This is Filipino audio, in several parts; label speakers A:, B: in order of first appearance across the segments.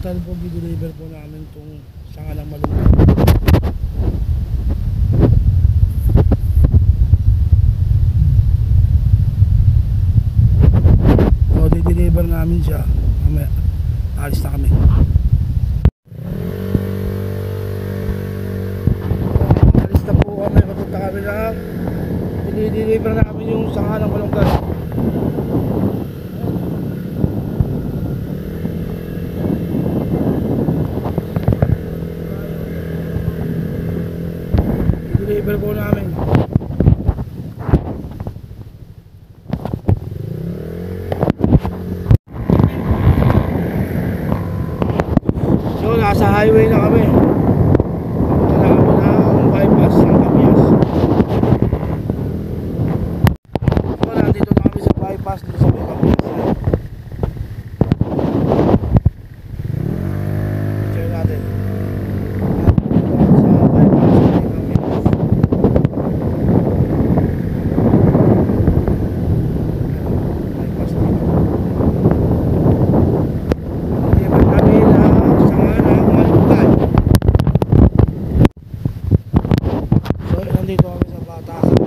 A: talbog, i-deliver po namin itong sanga ng malunggay. So di-deliver namin siya. Mamaya alis na kami. Alis na po kami, papunta kami na i-deliver namin yung sanga ng malunggay. I-deliver po namin. So nasa highway na kami. Punta na kami ng bypass ng Capias. So nandito na kami sa bypass dito sa may Capias. Check natin. Dito kami sa Batasan.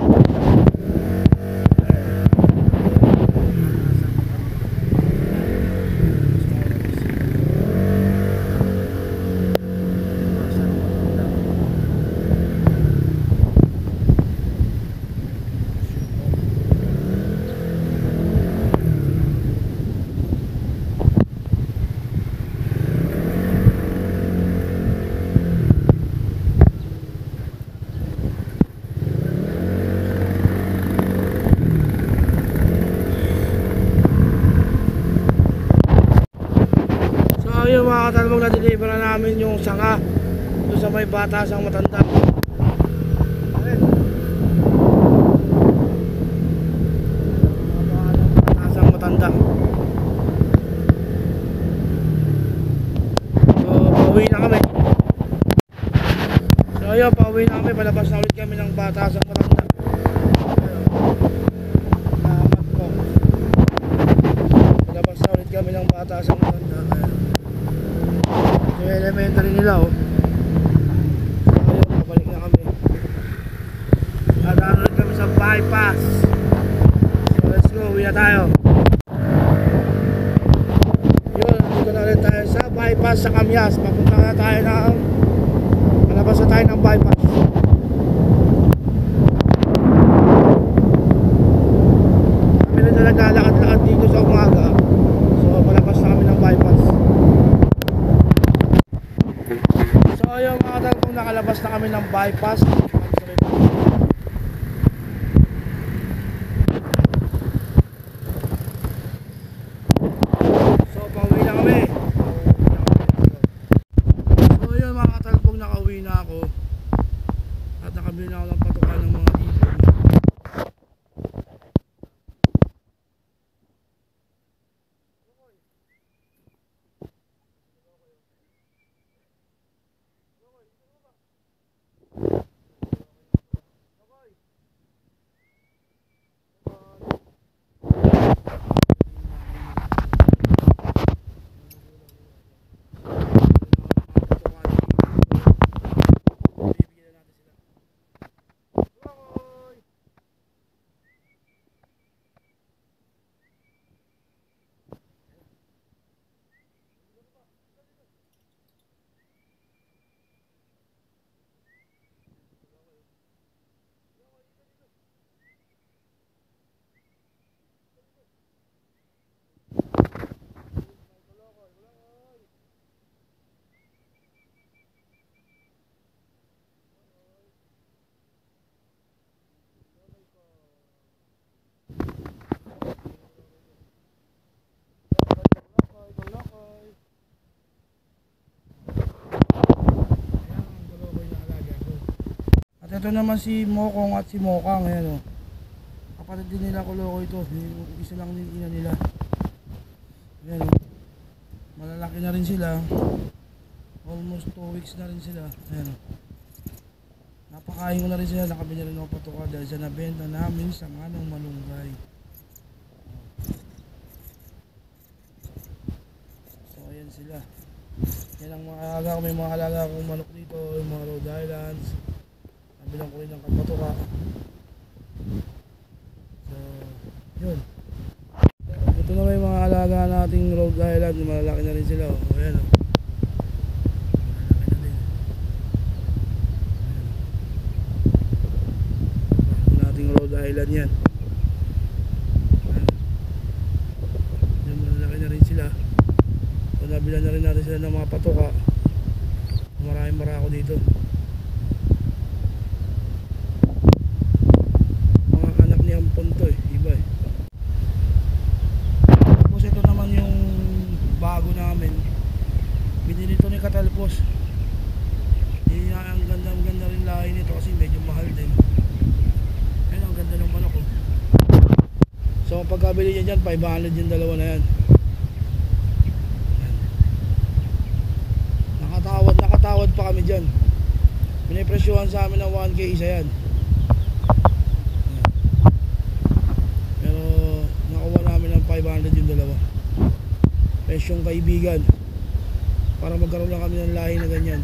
A: Yung mga katalbog, na deliver na namin yung sanga doon sa may Batasang Matanda. Batasang Matanda. So pauwi na kami. So ayun, pauwi na kami. Palabas na ulit kami ng Batasang Matanda. Salamat po. Palabas na ulit kami ng Batasang Matanda. Yung elementary nila oh. So ayun, babalik na kami. Dadaan ulit kami sa bypass. So let's go, uwi na tayo. Yun, dito na ulit tayo sa bypass sa Capias. Papunta na tayo ng palabas na tayo ng bypass. Kami na naglalakad-lakad dito sa umaga. So palabas na kami ng bypass. So yung mga talbog, nakalabas na kami ng bypass. So pauwi na kami. So yun mga talbog, nakauwi na ako. At nakabili na ako ng patukan ng mga ibon. Ito naman si Mokong at si Mokang, ayan o. Kapatid din nila Kuloko ito. Isa lang din ina nila. Ayan o. Malalaki na rin sila. Almost 2 weeks na rin sila. Ayan o. Napakain ko na rin sila. Nakabili na rin ako patuka dahil sa nabenta namin sa Manong Malunggay. So ayan sila. Yan ang mga alaga ko. May mga alaga akong manok dito, yung mga Rhode Islands. Nabilang ko rin ng kapatuka. So, yun. Ito na may mga alaga nating Rhode Island. Malalaki na rin sila. O, ayan o. Malalaki na din. Bago nating Rhode Island yan. Ayan. Yan, malalaki na rin sila. So, nabilan na rin natin sila ng mga patuka. Maraming barako dito. Mga anak ni Ampon to eh. Iba eh. Tapos ito naman yung bago namin. Binili to ni Katalpos. Ang ganda rin lahi nito kasi medyo mahal din. Ayun, ang ganda ng manok oh. So pagkabili niya dyan 500 yung dalawa na yan. Nakatawad pa kami dyan. Pinipresyuhan sa amin ng 1K isa yan. Pero nakuha namin ng 500 yung dalawa. Presyong kaibigan. Para magkaroon lang kami ng lahi na ganyan.